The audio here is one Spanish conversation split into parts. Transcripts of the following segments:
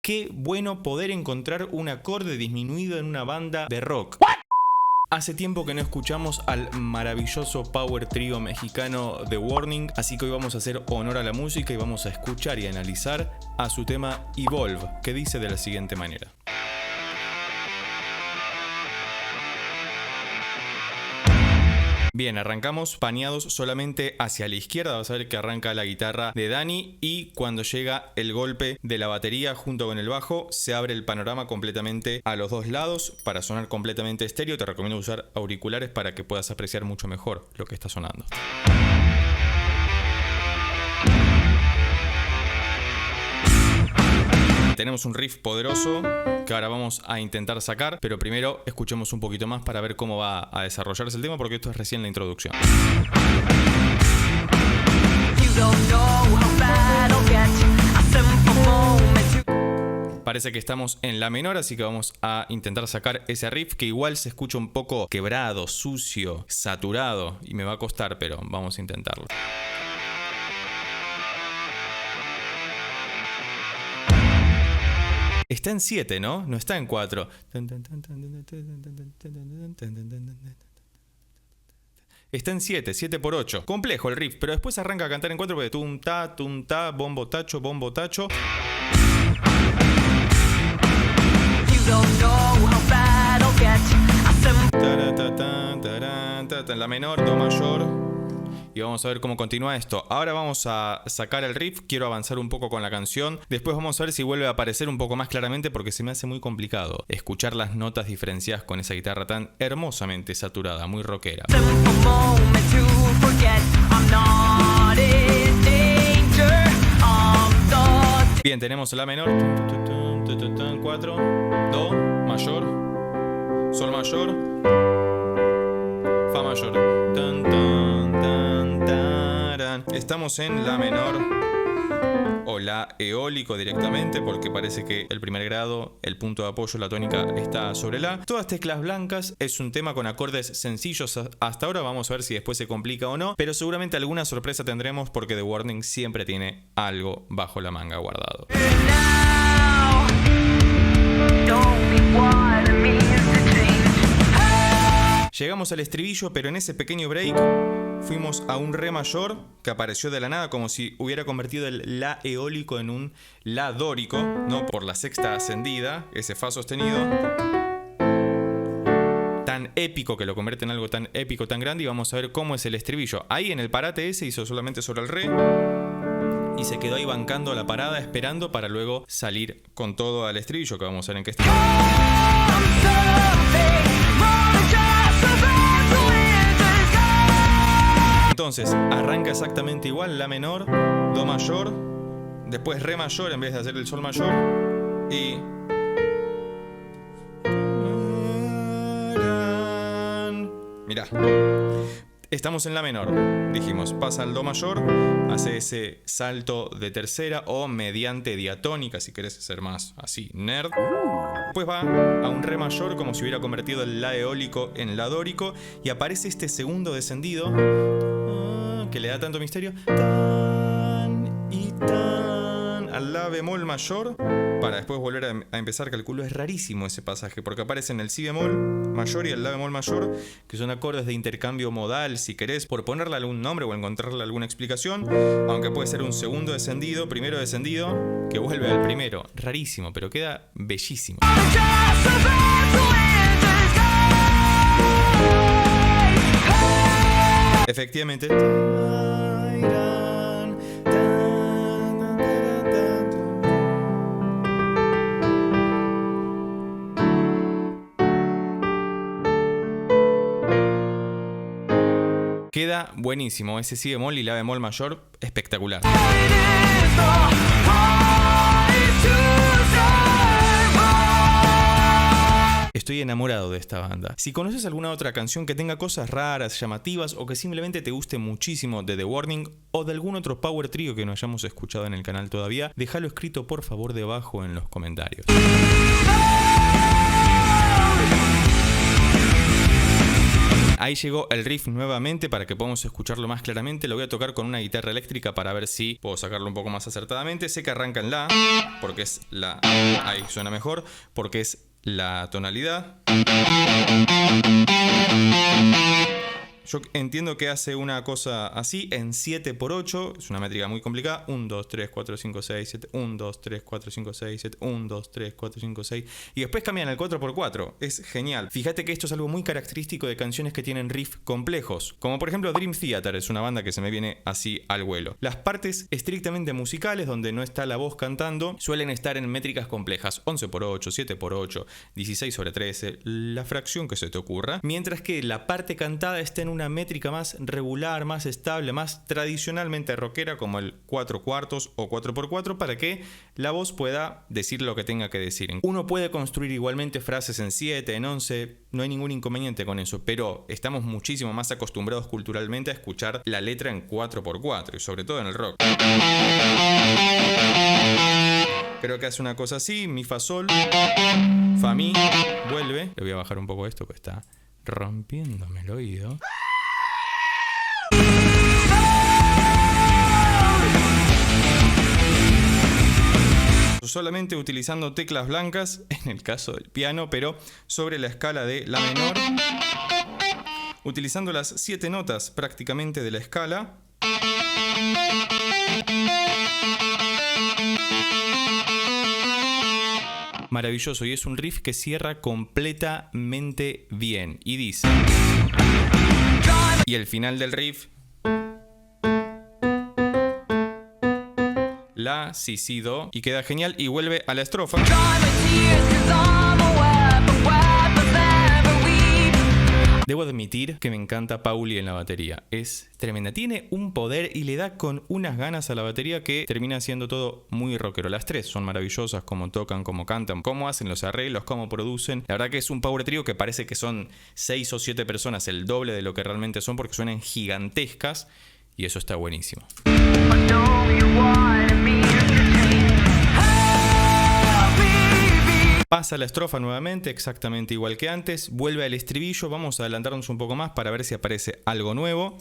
qué bueno poder encontrar un acorde disminuido en una banda de rock. Hace tiempo que no escuchamos al maravilloso power trio mexicano The Warning, así que hoy vamos a hacer honor a la música y vamos a escuchar y analizar a su tema Evolve, que dice de la siguiente manera. Bien, arrancamos paneados solamente hacia la izquierda. Vas a ver que arranca la guitarra de Dani y cuando llega el golpe de la batería junto con el bajo se abre el panorama completamente a los dos lados para sonar completamente estéreo. Te recomiendo usar auriculares para que puedas apreciar mucho mejor lo que está sonando. Tenemos un riff poderoso que ahora vamos a intentar sacar, pero primero escuchemos un poquito más para ver cómo va a desarrollarse el tema, porque esto es recién la introducción. Parece que estamos en la menor, así que vamos a intentar sacar ese riff que igual se escucha un poco quebrado, sucio, saturado y me va a costar, pero vamos a intentarlo. Está en 7, ¿no? No está en 4. Está en 7, 7 por 8. Complejo el riff, pero después arranca a cantar en 4 porque tum ta, bombo tacho, bombo tacho. En la menor, do mayor. Y vamos a ver cómo continúa esto. Ahora vamos a sacar el riff. Quiero avanzar un poco con la canción. Después vamos a ver si vuelve a aparecer un poco más claramente, porque se me hace muy complicado escuchar las notas diferenciadas con esa guitarra tan hermosamente saturada, muy rockera. Bien, tenemos la menor. 4, do mayor, sol mayor, fa mayor. Estamos en la menor o la eólico directamente, porque parece que el primer grado, el punto de apoyo, la tónica está sobre la. Todas teclas blancas, es un tema con acordes sencillos hasta ahora. Vamos a ver si después se complica o no, pero seguramente alguna sorpresa tendremos porque The Warning siempre tiene algo bajo la manga guardado. Llegamos al estribillo, pero en ese pequeño break fuimos a un re mayor que apareció de la nada, como si hubiera convertido el la eólico en un la dórico, ¿no? Por la sexta ascendida, ese fa sostenido tan épico, que lo convierte en algo tan épico, tan grande. Y vamos a ver cómo es el estribillo. Ahí en el parate ese hizo solamente sobre el re y se quedó ahí bancando la parada, esperando para luego salir con todo al estribillo, que vamos a ver en qué está. Entonces, arranca exactamente igual, la menor, do mayor, después re mayor en vez de hacer el sol mayor y... Mirá, estamos en la menor, dijimos, pasa al do mayor, hace ese salto de tercera o mediante diatónica, si querés ser más así, nerd. Después va a un re mayor como si hubiera convertido el la eólico en la dórico y aparece este segundo descendido que le da tanto misterio, tan y tan, al la bemol mayor, para después volver a empezar. Calculo, es rarísimo ese pasaje porque aparecen el si bemol mayor y el la bemol mayor, que son acordes de intercambio modal, si querés, por ponerle algún nombre o encontrarle alguna explicación, aunque puede ser un segundo descendido, primero descendido, que vuelve al primero. Rarísimo, pero queda bellísimo. Efectivamente. Queda buenísimo ese si bemol y la bemol mayor, espectacular. Estoy enamorado de esta banda. Si conoces alguna otra canción que tenga cosas raras, llamativas o que simplemente te guste muchísimo de The Warning o de algún otro power trio que no hayamos escuchado en el canal todavía, déjalo escrito por favor debajo en los comentarios. Ahí llegó el riff nuevamente para que podamos escucharlo más claramente. Lo voy a tocar con una guitarra eléctrica para ver si puedo sacarlo un poco más acertadamente. Sé que arranca en la, porque es la... Ahí suena mejor, porque es la tonalidad. Yo entiendo que hace una cosa así en 7/8. Es una métrica muy complicada. 1, 2, 3, 4, 5, 6, 7. 1, 2, 3, 4, 5, 6, 7. 1, 2, 3, 4, 5, 6. Y después cambian al 4/4. Es genial. Fíjate que esto es algo muy característico de canciones que tienen riffs complejos. Como por ejemplo Dream Theater. Es una banda que se me viene así al vuelo. Las partes estrictamente musicales, donde no está la voz cantando, suelen estar en métricas complejas. 11/8, 7/8, 16/13. La fracción que se te ocurra. Mientras que la parte cantada está en una métrica más regular, más estable, más tradicionalmente rockera, como el 4/4 o 4/4, para que la voz pueda decir lo que tenga que decir. Uno puede construir igualmente frases en 7, en 11, no hay ningún inconveniente con eso, pero estamos muchísimo más acostumbrados culturalmente a escuchar la letra en 4/4, y sobre todo en el rock. Creo que hace una cosa así: mi, fa, sol, fa, mi, vuelve. Le voy a bajar un poco esto que está rompiéndome el oído. Solamente utilizando teclas blancas, en el caso del piano, pero sobre la escala de la menor, utilizando las 7 notas prácticamente de la escala. Maravilloso, y es un riff que cierra completamente bien. Y dice... Y el final del riff... La, si, si, do, y queda genial, y vuelve a la estrofa. Debo admitir que me encanta Pauli en la batería, es tremenda, tiene un poder y le da con unas ganas a la batería que termina haciendo todo muy rockero. Las tres son maravillosas, como tocan, como cantan, cómo hacen los arreglos, cómo producen. La verdad que es un power trio que parece que son 6 o 7 personas, el doble de lo que realmente son, porque suenan gigantescas, y eso está buenísimo. Pasa la estrofa nuevamente, exactamente igual que antes, vuelve al estribillo, vamos a adelantarnos un poco más para ver si aparece algo nuevo.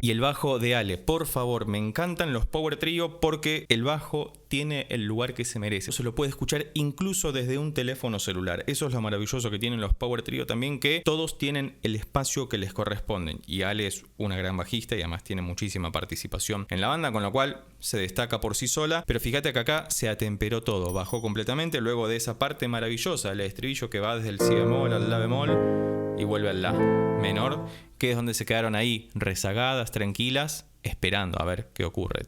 Y el bajo de Ale, por favor, me encantan los power trio porque el bajo tiene el lugar que se merece. Se lo puede escuchar incluso desde un teléfono celular. Eso es lo maravilloso que tienen los power trio también, que todos tienen el espacio que les corresponde. Y Ale es una gran bajista y además tiene muchísima participación en la banda, con lo cual se destaca por sí sola. Pero fíjate que acá se atemperó todo, bajó completamente luego de esa parte maravillosa, el estribillo que va desde el si bemol al la bemol y vuelve al la menor, que es donde se quedaron ahí rezagadas, tranquilas, esperando a ver qué ocurre.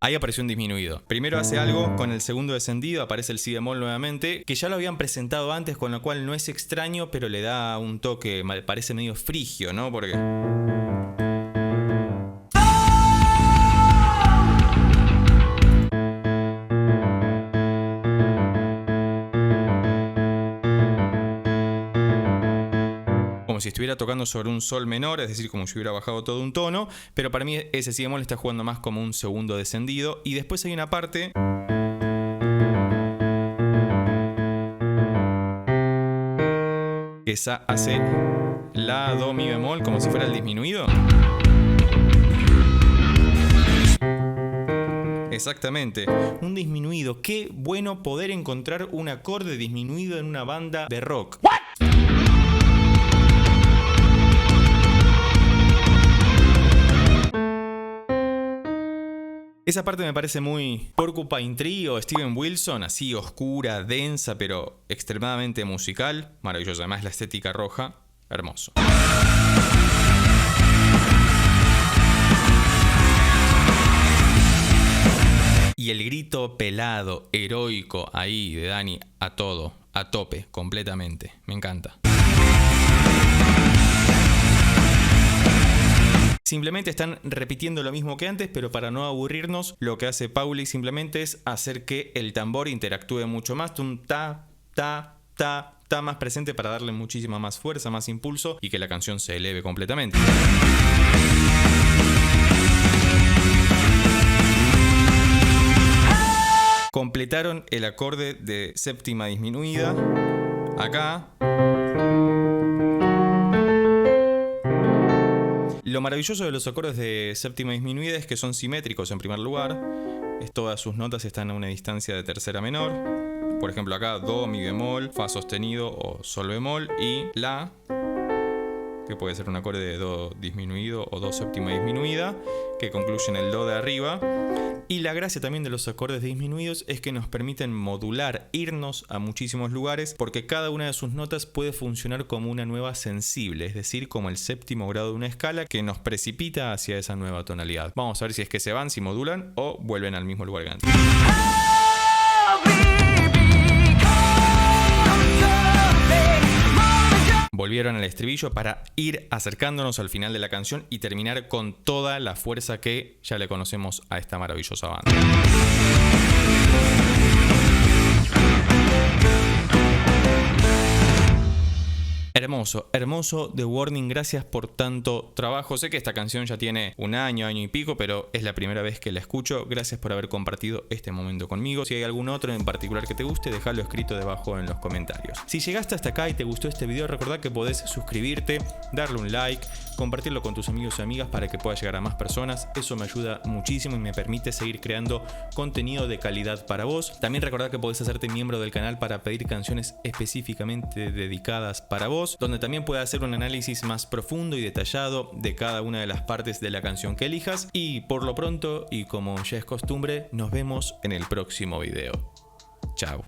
Ahí apareció un disminuido. Primero hace algo con el segundo descendido, aparece el si bemol nuevamente, que ya lo habían presentado antes, con lo cual no es extraño, pero le da un toque, parece medio frigio, ¿no? Porque... como si estuviera tocando sobre un sol menor, es decir, como si hubiera bajado todo un tono, pero para mí ese si bemol está jugando más como un segundo descendido. Y después hay una parte que esa hace la, do, mi bemol, como si fuera el disminuido. Exactamente, un disminuido. Qué bueno poder encontrar un acorde disminuido en una banda de rock. ¿What? Esa parte me parece muy Porcupine Tree o Steven Wilson, así oscura, densa, pero extremadamente musical. Maravilloso, además la estética roja, hermoso. Y el grito pelado, heroico ahí de Dani a todo, a tope, completamente. Me encanta. Simplemente están repitiendo lo mismo que antes, pero para no aburrirnos, lo que hace Pauli simplemente es hacer que el tambor interactúe mucho más. Un ta, ta, ta, ta más presente para darle muchísima más fuerza, más impulso y que la canción se eleve completamente. Completaron el acorde de séptima disminuida. Acá. Lo maravilloso de los acordes de séptima disminuida es que son simétricos en primer lugar. Todas sus notas están a una distancia de tercera menor. Por ejemplo acá do, mi bemol, fa sostenido o sol bemol y la, que puede ser un acorde de do disminuido o do séptima disminuida, que concluye en el do de arriba. Y la gracia también de los acordes disminuidos es que nos permiten modular, irnos a muchísimos lugares, porque cada una de sus notas puede funcionar como una nueva sensible, es decir, como el séptimo grado de una escala que nos precipita hacia esa nueva tonalidad. Vamos a ver si es que se van, si modulan o vuelven al mismo lugar que antes. Volvieron al estribillo para ir acercándonos al final de la canción y terminar con toda la fuerza que ya le conocemos a esta maravillosa banda. Hermoso, hermoso The Warning, gracias por tanto trabajo. Sé que esta canción ya tiene un año y pico, pero es la primera vez que la escucho. Gracias por haber compartido este momento conmigo. Si hay algún otro en particular que te guste, déjalo escrito debajo en los comentarios. Si llegaste hasta acá y te gustó este video, recordá que podés suscribirte, darle un like, compartirlo con tus amigos y amigas para que pueda llegar a más personas. Eso me ayuda muchísimo y me permite seguir creando contenido de calidad para vos. También recordá que podés hacerte miembro del canal para pedir canciones específicamente dedicadas para vos, donde también puedes hacer un análisis más profundo y detallado de cada una de las partes de la canción que elijas. Y por lo pronto, y como ya es costumbre, nos vemos en el próximo video. Chao.